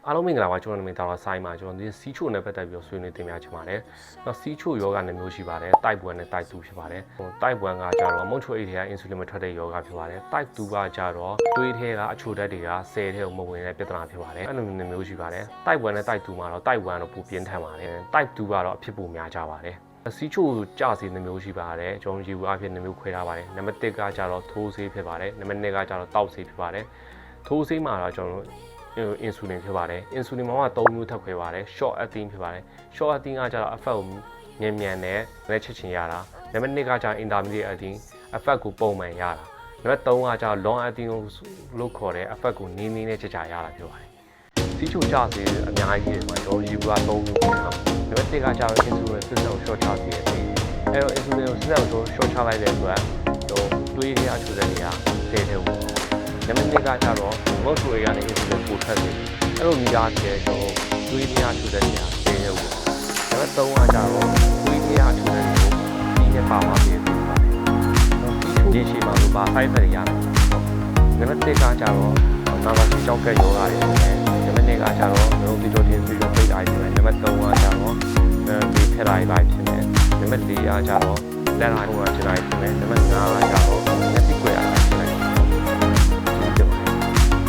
အားလုံးမင်္ဂလာပါကျွန်တော်နာမည်ဒါတော့ဆိုင်ပါကျွန်တော်ဒီစီးချိုနဲ့ပတ်သက်ပြီးဆွေးနွေးတင်ပြချင်ပါတယ်။နောက်စီးချိုယောဂ2မျိုးရှိပါတယ်။ type 1နဲ့ type 2ဖြစ်ပါတယ်။ type 1ကကြတော့မုတ်ချိုအိတ်ထဲက insulin မထွက်တဲ့ယောဂဖြစ်ပါတယ်။ type 2ကကြတော့သွေးထဲကအချိုဓာတ်တွေကဆဲထဲကိုမဝင်တဲ့ပြဿနာဖြစ်ပါတယ်။အဲ့လိုမျိုးရှိပါတယ်။ type 1နဲ့ type 2မှာတော့ type 1ကတော့ပူပြင်းထန်ပါတယ်။ type 2ကတော့အဖြစ်ပူများကြပါတယ်။စီးချိုကြစေ2မျိုးရှိပါတယ်ကျွန်တော်ရေဘူးအဖြစ်2မျိုးခွဲထားပါတယ်နံပါတ်1ကကြတော့ထိုးဆေးဖြစ်ပါတယ်နံပါတ်2ကကြတော့တောက်ဆေးဖြစ်ပါတယ်ထိုးဆေးမှာတော့ကျွန်တော်insulin ဖြစ်ပါတယ် insulin မှာ3မျိုးထပ်ခွဲပါတယ် short acting ဖြစ်ပါတယ် short acting ကကြတော့ effect ကိုမြန်နဲ့လက်ချက်ချင်းရတာနံပါတ်2ကကြတော့ intermediate acting effect ကိုပုံမှန်ရတာနံပါတ်3ကကြတော့ long acting လို့ခေါ်တဲ့ effect ကိုနင်းနဲ့ကြာရတာဖြစ်ပါတယ်စီးချိုကြစေအများကြီးတွေမှာကျွန်တော်ရေဘူးက3မျိုးဖြစ်တာနံပါတ်1ကကြတော့ insulin system ကို short ချစေတယ်အဲ့တော့ insulin system ကို short ချလိုက်တဲ့အတွက်တော့တွေးရအချို့တဲ့နေရာဆဲထဲဝင်နံပါတ်2ကကြတော့မုတ်ချိုတွေကနေ insulin ပိုထွက်တယ်အဲ့လိုမိသားစုကျွန်တော်တွေးရအချို့တဲ့နေရာဆဲထဲဝင်နံပါတ်3ကကြတော့တွေးရအချို့တဲ့နေရာဒီနဲ့ပါသွားပြီဖြစ်ပါတယ်ဒီရှိမှာလို့ပါ side effect ရတယ်နံပါတ်1ကကြတော့နာမစီကြောက်ကယောဂါတွေဖြစ်တယ်နံပါတ်2ကကြတော့မျိုးဒီလိုတင်ပြီးတော့ဖိတ်အားတွေနံပါတ်3ကကြတော့ဒီဖက်တိုင်းပိုင်းဖြစ်တယ်နံပါတ်4ကကြတော့လက်လာဟိုကခြေတိုင်းဖြစ်တယ်နံပါတ်5ကကြတော့